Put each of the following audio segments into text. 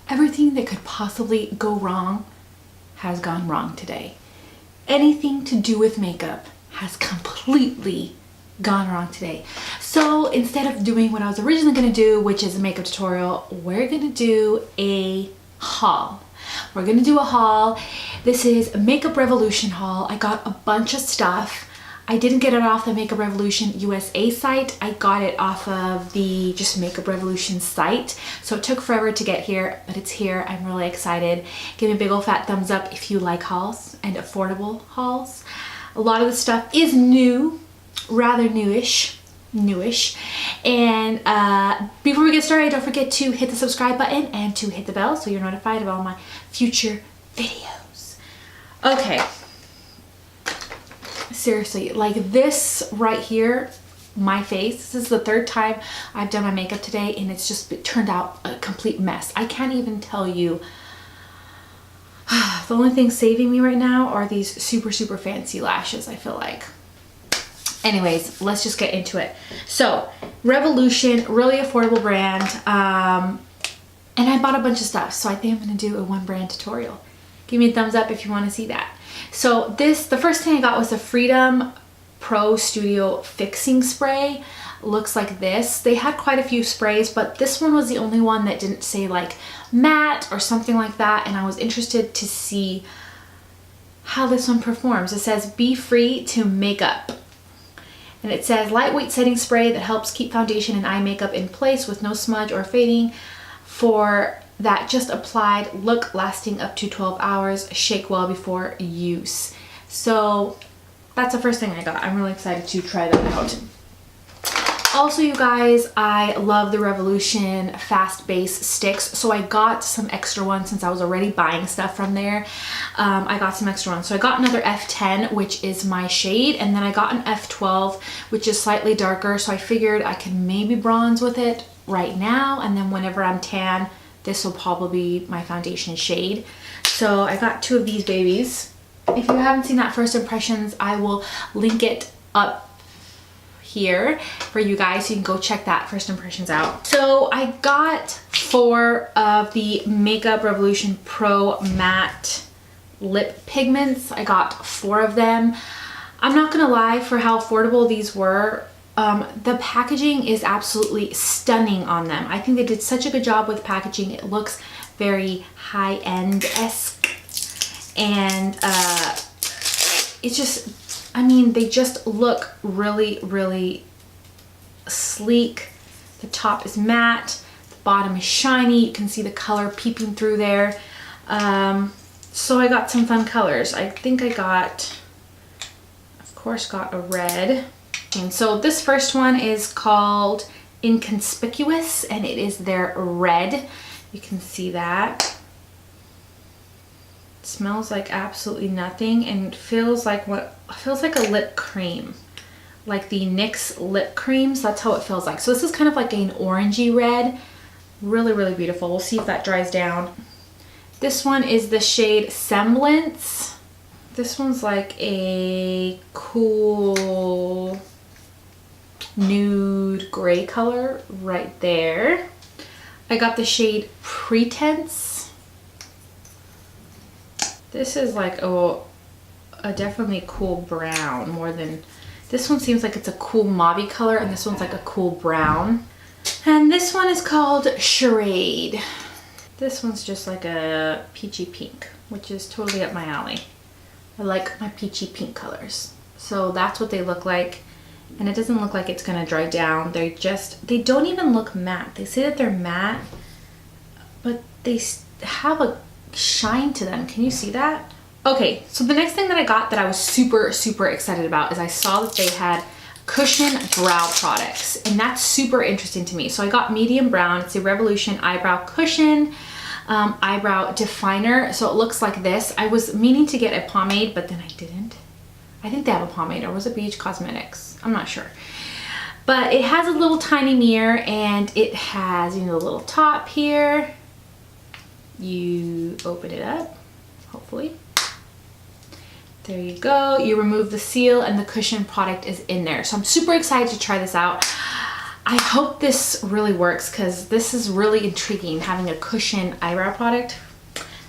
Everything that could possibly go wrong has gone wrong today. Anything to do with makeup has completely gone wrong today. So instead of doing what I was originally going to do, which is a makeup tutorial, we're going to do a haul. We're going to do a haul. This is a Makeup Revolution haul. I got a bunch of stuff. I didn't get it off the Makeup Revolution USA site. I got it off of the just Makeup Revolution site. So it took forever to get here, but it's here. I'm really excited. Give me a big old fat thumbs up if you like hauls and affordable hauls. A lot of the stuff is new, rather newish. And before we get started, don't forget to hit the subscribe button and to hit the bell so you're notified of all my future videos. Okay. Seriously, like this right here, my face, this is the third time I've done my makeup today and it's just turned out a complete mess. I can't even tell you. The only thing saving me right now are these super fancy lashes, I feel like. Anyways, let's just get into it. So, Revolution, really affordable brand. And I bought a bunch of stuff, so I think I'm gonna do a one brand tutorial. Give me a thumbs up if you wanna see that. So the first thing I got was the Freedom Pro Studio Fixing Spray. Looks like this. They had quite a few sprays, but this one was the only one that didn't say like matte or something like that, and I was interested to see how this one performs. It says, be free to makeup. And it says, lightweight setting spray that helps keep foundation and eye makeup in place with no smudge or fading. For that just applied look lasting up to 12 hours. Shake well before use. So that's the first thing I got. I'm really excited to try that out. Also, you guys, I love the Revolution Fast Base Sticks. So I got some extra ones since I was already buying stuff from there. I got some extra ones. So I got another F10, which is my shade. And then I got an F12, which is slightly darker. So I figured I could maybe bronze with it right now. And then whenever I'm tan, this will probably be my foundation shade. So I got two of these babies. If you haven't seen that first impressions, I will link it up here for you guys, so you can go check that first impressions out. So I got 4 of the Makeup Revolution Pro Matte Lip Pigments. I got 4 of them. I'm not gonna lie, for how affordable these were, the packaging is absolutely stunning on them. I think they did such a good job with packaging. It looks very high-end-esque, and it's just, I mean, they just look really sleek. The top is matte, the bottom is shiny. You can see the color peeping through there. So I got some fun colors. I think I got, of course, got a red. And so this first one is called Inconspicuous, and it is their red. You can see that. Smells like absolutely nothing and feels like a lip cream, like the NYX lip creams. That's how it feels like. So this is kind of like an orangey red. Really beautiful. We'll see if that dries down. This one is the shade Semblance. This one's like a cool nude gray color right there. I got the shade Pretense. This is like a definitely cool brown more than, this one seems like it's a cool mauve color, and this one's like a cool brown. And this one is called Charade. This one's just like a peachy pink, which is totally up my alley. I like my peachy pink colors. So that's what they look like. And it doesn't look like it's gonna dry down. They don't even look matte. They say that they're matte, but they have a shine to them. Can you see that? Okay, so the next thing that I got that I was super excited about is I saw that they had cushion brow products, and that's super interesting to me. So I got medium brown. It's a Revolution eyebrow cushion, eyebrow definer. So it looks like this. I was meaning to get a pomade, but then I didn't. I think they have a pomade, or was it Beige Cosmetics? I'm not sure. But it has a little tiny mirror, and it has, you know, the little top here. You open it up, hopefully. There you go. You remove the seal and the cushion product is in there. So I'm super excited to try this out. I hope this really works because this is really intriguing, having a cushion eyebrow product.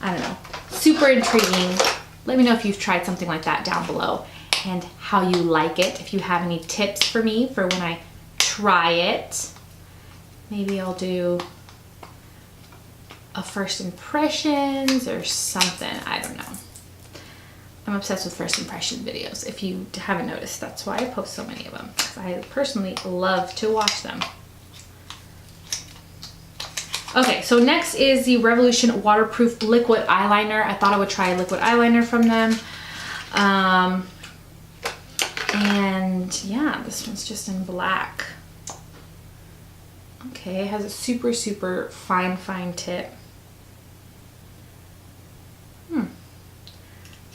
I don't know, super intriguing. Let me know if you've tried something like that down below and how you like it. If you have any tips for me for when I try it. Maybe I'll do a first impressions or something. I don't know. I'm obsessed with first impression videos. If you haven't noticed, that's why I post so many of them. I personally love to watch them. Okay, so next is the Revolution Waterproof Liquid Eyeliner. I thought I would try a liquid eyeliner from them. And yeah, this one's just in black. Okay, it has a super, super fine tip.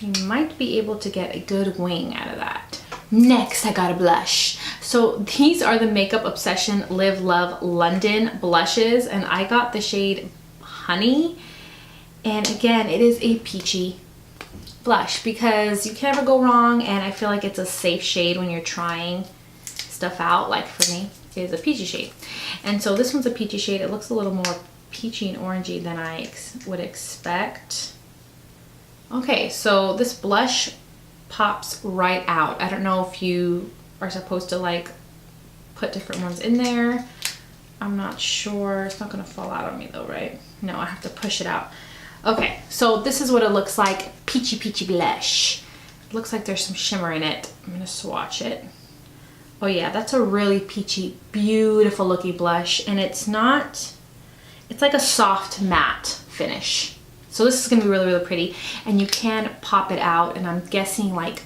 You might be able to get a good wing out of that. Next, I got a blush. So these are the Makeup Obsession Live Love London blushes, and I got the shade Honey. And again, it is a peachy blush because you can never go wrong, and I feel like it's a safe shade when you're trying stuff out. Like for me, it is a peachy shade. And so this one's a peachy shade. It looks a little more peachy and orangey than I would expect. Okay, so this blush pops right out. I don't know if you are supposed to like put different ones in there. I'm not sure. It's not gonna fall out on me though, right? No, I have to push it out. Okay, so this is what it looks like. Peachy blush. It looks like there's some shimmer in it. I'm gonna swatch it. Oh yeah, that's a really peachy, beautiful looking blush. And it's not, it's like a soft matte finish. So this is gonna be really, really pretty. And you can pop it out, and I'm guessing like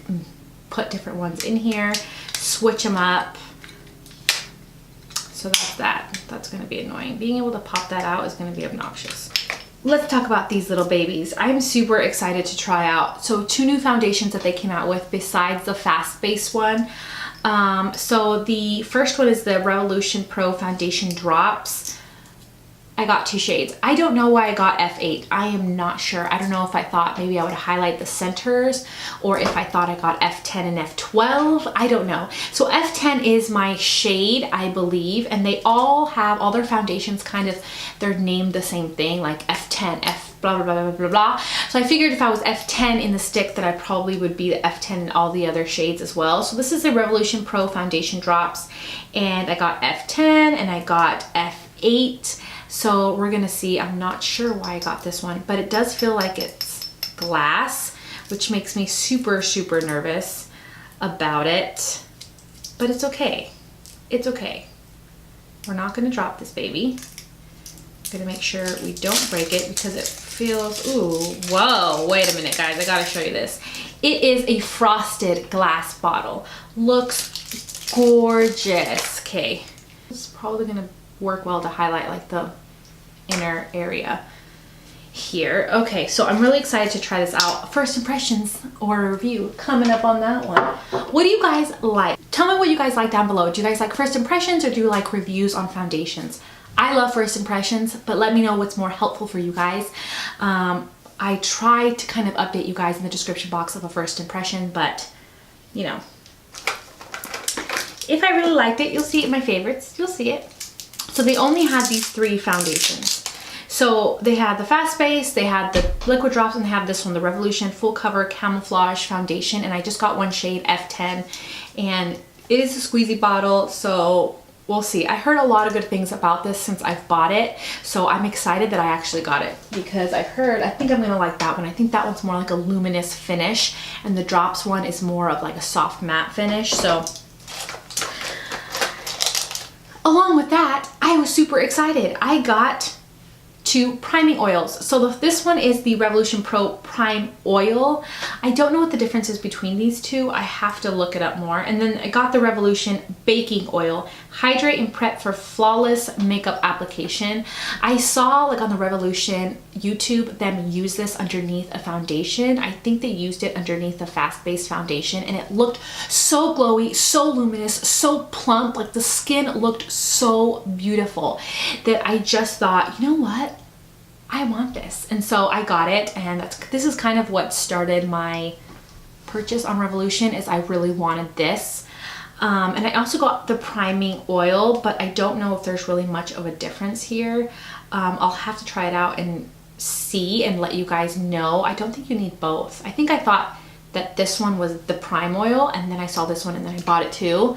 put different ones in here, switch them up. So that's that. That's gonna be annoying. Being able to pop that out is gonna be obnoxious. Let's talk about these little babies. I'm super excited to try out. So 2 new foundations that they came out with besides the fast base one. So the first one is the Revolution Pro Foundation Drops. I got 2 shades. I don't know why I got F8. I am not sure. I don't know if I thought maybe I would highlight the centers or if I thought I got F10 and F12. I don't know. So F10 is my shade, I believe, and they all have, all their foundations kind of, they're named the same thing, like F10, F blah, blah, blah, blah, blah. So I figured if I was F10 in the stick that I probably would be the F10 in all the other shades as well. So this is the Revolution Pro Foundation Drops, and I got F10 and I got F8. So we're gonna see. I'm not sure why I got this one, but it does feel like it's glass, which makes me super, super nervous about it. But it's okay. It's okay. We're not gonna drop this baby. I'm gonna make sure we don't break it because it feels, ooh, whoa, wait a minute guys, I gotta show you this. It is a frosted glass bottle. Looks gorgeous. Okay, this is probably gonna work well to highlight like the inner area here. Okay, so I'm really excited to try this out. First impressions or review coming up on that one. What do you guys like? Tell me what you guys like down below. Do you guys like first impressions or do you like reviews on foundations? I love first impressions, but let me know what's more helpful for you guys. I try to kind of update you guys in the description box of a first impression, but you know, if I really liked it, you'll see it in my favorites. You'll see it. So they only had these 3 foundations. So they had the Fast Base, they had the Liquid Drops, and they have this one, the Revolution Full Cover Camouflage Foundation. And I just got one shade, F10, and it is a squeezy bottle, so we'll see. I heard a lot of good things about this since I've bought it, so I'm excited that I actually got it because I think I'm gonna like that one. I think that one's more like a luminous finish, and the Drops one is more of like a soft matte finish. So along with that, I was super excited. I got 2 priming oils. So this one is the Revolution Pro Prime Oil. I don't know what the difference is between these 2. I have to look it up more. And then I got the Revolution Baking Oil. Hydrate and prep for flawless makeup application. I saw like on the Revolution YouTube them use this underneath a foundation. I think they used it underneath the Fast Base foundation, and it looked so glowy, so luminous, so plump. Like the skin looked so beautiful that I just thought, you know what? I want this. And so I got it, and this is kind of what started my purchase on Revolution, is I really wanted this. And I also got the priming oil, but I don't know if there's really much of a difference here. I'll have to try it out and see and let you guys know. I don't think you need both. I think I thought that this one was the prime oil, and then I saw this one and then I bought it too.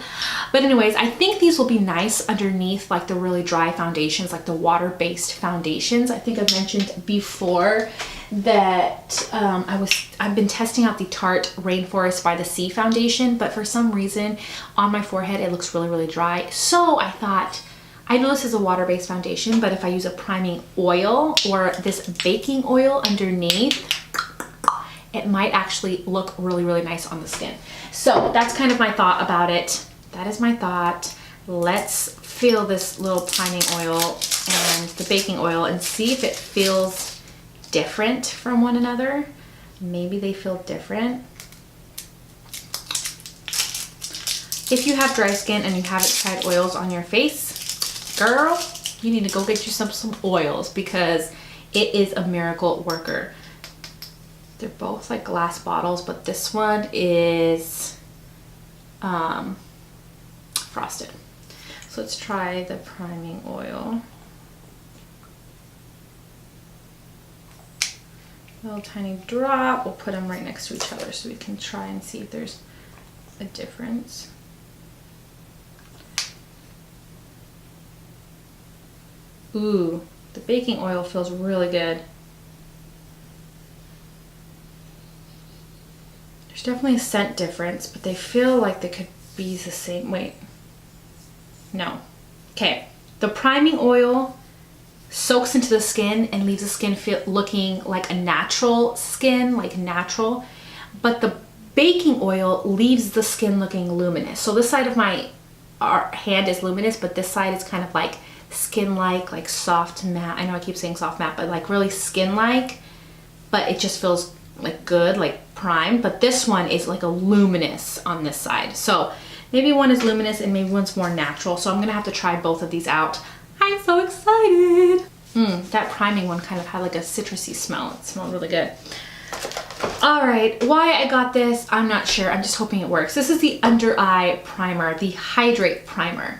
But anyways, I think these will be nice underneath like the really dry foundations, like the water-based foundations. I think I've mentioned before that I've been testing out the Tarte Rainforest by the Sea foundation, but for some reason on my forehead it looks really, really dry. So I thought, I know this is a water-based foundation, but if I use a priming oil or this baking oil underneath, it might actually look really, really nice on the skin. So that's kind of my thought about it. That is my thought. Let's feel this little priming oil and the baking oil and see if it feels different from one another. Maybe they feel different. If you have dry skin and you haven't tried oils on your face, girl, you need to go get yourself some oils because it is a miracle worker. They're both like glass bottles, but this one is frosted. So let's try the priming oil. A little tiny drop. We'll put them right next to each other so we can try and see if there's a difference. Ooh, the baking oil feels really good. There's definitely a scent difference, but they feel like they could be the same. Wait, no. Okay, the priming oil soaks into the skin and leaves the skin looking like a natural skin, like natural, but the baking oil leaves the skin looking luminous. So this side of my hand is luminous, but this side is kind of like skin-like, like soft matte. I know I keep saying soft matte, but like really skin-like, but it just feels like good, like primed. But this one is like a luminous on this side. So maybe one is luminous and maybe one's more natural. So I'm gonna have to try both of these out. I'm so excited. That priming one kind of had like a citrusy smell. It smelled really good. All right, why I got this, I'm not sure. I'm just hoping it works. This is the under eye primer, the Hydrate Primer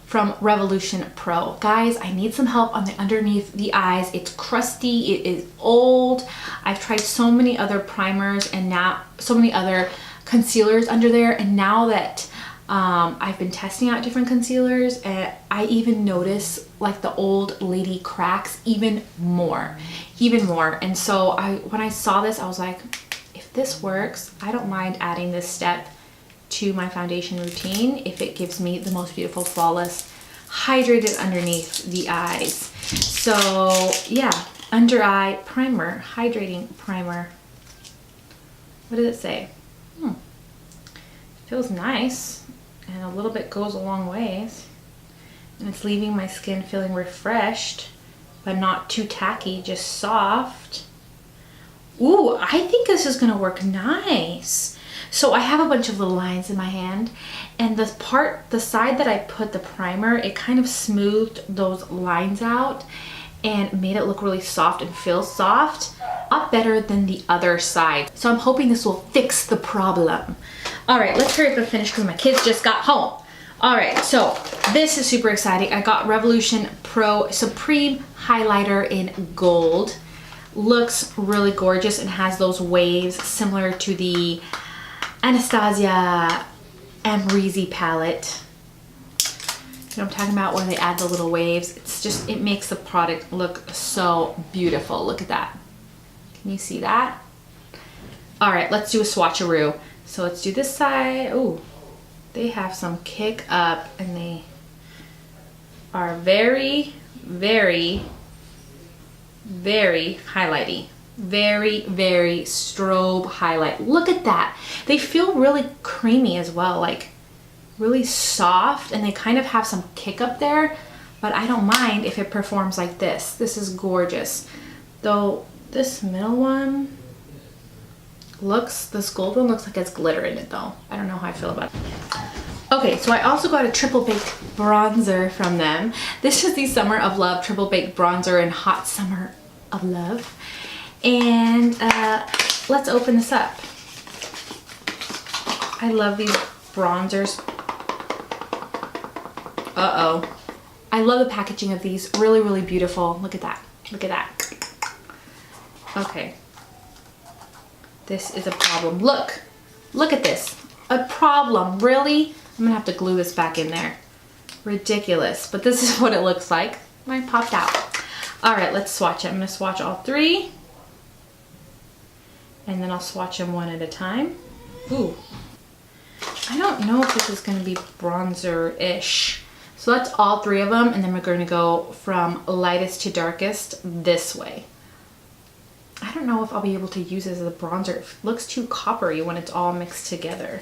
from Revolution Pro. Guys, I need some help on the underneath the eyes. It's crusty, it is old. I've tried so many other primers and now so many other concealers under there, and now that I've been testing out different concealers, and I even notice like the old lady cracks even more. And so when I saw this, I was like, if this works, I don't mind adding this step to my foundation routine if it gives me the most beautiful, flawless, hydrated underneath the eyes. So yeah, under eye primer, hydrating primer. What does it say? Feels nice, and a little bit goes a long ways, and it's leaving my skin feeling refreshed but not too tacky, just soft. Ooh, I think this is gonna work nice. So I have a bunch of little lines in my hand, and the side that I put the primer, it kind of smoothed those lines out and made it look really soft and feel soft, a lot better than the other side. So I'm hoping this will fix the problem. All right, let's hurry up and finish because my kids just got home. All right, so this is super exciting. I got Revolution Pro Supreme Highlighter in gold. Looks really gorgeous and has those waves similar to the Anastasia Amrezy palette. You know what I'm talking about, where they add the little waves. It's just, it makes the product look so beautiful. Look at that. Can you see that? All right, let's do a swatcheroo. So let's do this side. Ooh, they have some kick up, and they are very, very, very highlighty. Very, very strobe highlight. Look at that. They feel really creamy as well, like really soft, and they kind of have some kick up there, but I don't mind if it performs like this. This is gorgeous. Though this middle one this gold one looks like it's glitter in it though. I don't know how I feel about it. Okay, so I also got a triple baked bronzer from them. This is the Summer of Love triple baked bronzer in Hot Summer of Love. And let's open this up. I love these bronzers. Uh-oh. I love the packaging of these. Really, really beautiful. Look at that. Look at that. Okay. This is a problem. Look. Look at this. A problem. Really? I'm gonna have to glue this back in there. Ridiculous. But this is what it looks like. Mine popped out. All right, let's swatch it. I'm gonna swatch all three. And then I'll swatch them one at a time. Ooh. I don't know if this is gonna be bronzer-ish. So that's all three of them, and then we're gonna go from lightest to darkest this way. I don't know if I'll be able to use this as a bronzer. It looks too coppery when it's all mixed together.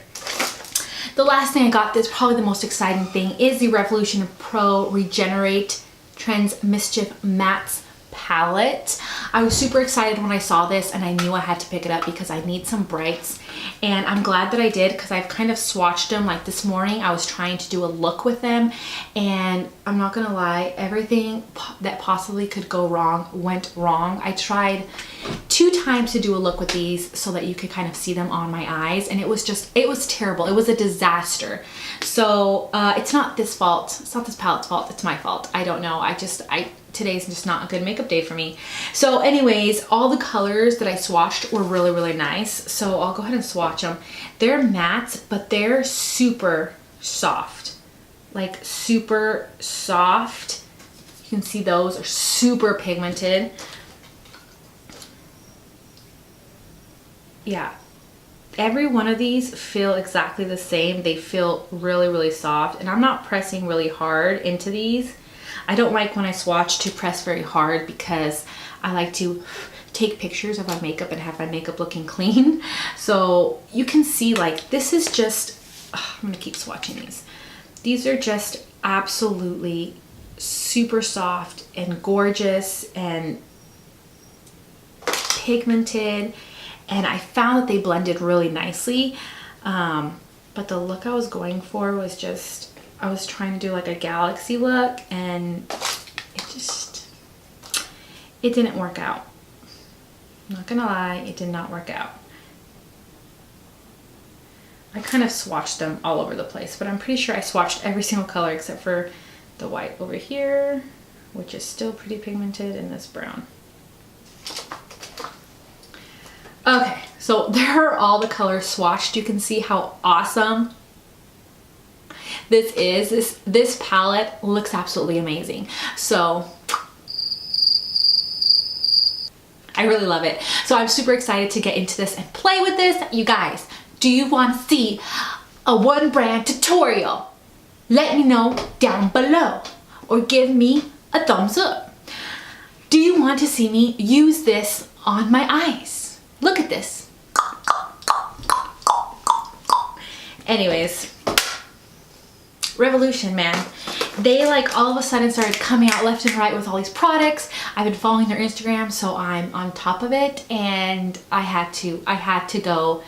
The last thing I got, that's probably the most exciting thing, is the Revolution Pro Regenerate Trends Mischief Mattes palette. I was super excited when I saw this, and I knew I had to pick it up because I need some brights, and I'm glad that I did because I've kind of swatched them. Like this morning I was trying to do a look with them, and I'm not gonna lie, everything that possibly could go wrong went wrong. I tried 2 times to do a look with these so that you could kind of see them on my eyes, and it was terrible. It was a disaster. So it's not this fault, it's not this palette's fault, it's my fault. I don't know. Today's just not a good makeup day for me. So anyways, all the colors that I swatched were really, really nice. So I'll go ahead and swatch them. They're mattes, but they're super soft. Like super soft. You can see those are super pigmented. Yeah. Every one of these feel exactly the same. They feel really, really soft. And I'm not pressing really hard into these. I don't like when I swatch to press very hard because I like to take pictures of my makeup and have my makeup looking clean. So you can see, like, this is just, I'm gonna keep swatching these. These are just absolutely super soft and gorgeous and pigmented. And I found that they blended really nicely. But the look I was going for was just, I was trying to do like a galaxy look, and it didn't work out. I'm not gonna lie, it did not work out. I kind of swatched them all over the place, but I'm pretty sure I swatched every single color except for the white over here, which is still pretty pigmented, and this brown. Okay, so there are all the colors swatched. You can see how awesome this is. This palette looks absolutely amazing. So I really love it. So I'm super excited to get into this and play with this. You guys, do you want to see a one brand tutorial? Let me know down below, or give me a thumbs up. Do you want to see me use this on my eyes? Look at this. Anyways, Revolution, man. They like all of a sudden started coming out left and right with all these products. I've been following their Instagram, so I'm on top of it, and I had to go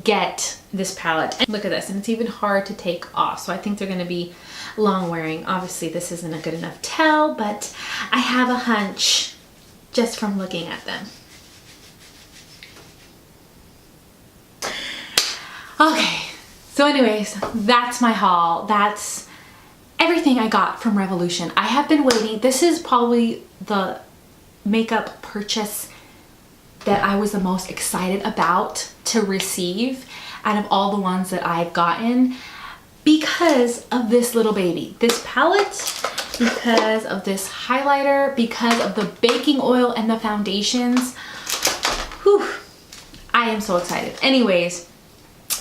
get this palette. And look at this, and it's even hard to take off, so I think they're gonna be long wearing. Obviously this isn't a good enough tell, but I have a hunch just from looking at them. Okay, so anyways, that's my haul. That's everything I got from Revolution. I have been waiting. This is probably the makeup purchase that I was the most excited about to receive out of all the ones that I've gotten, because of this little baby. This palette, because of this highlighter, because of the baking oil and the foundations. Whew, I am so excited. Anyways,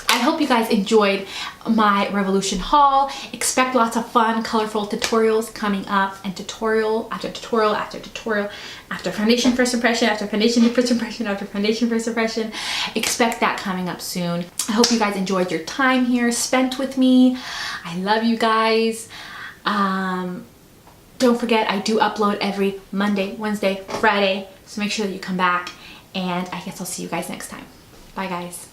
I hope you guys enjoyed my Revolution haul. Expect lots of fun, colorful tutorials coming up, and tutorial after tutorial after tutorial, after foundation first impression, after foundation first impression, after foundation first impression. Expect that coming up soon. I hope you guys enjoyed your time here spent with me. I love you guys. Don't forget, I do upload every Monday, Wednesday, Friday, so make sure that you come back, and I guess I'll see you guys next time. Bye guys.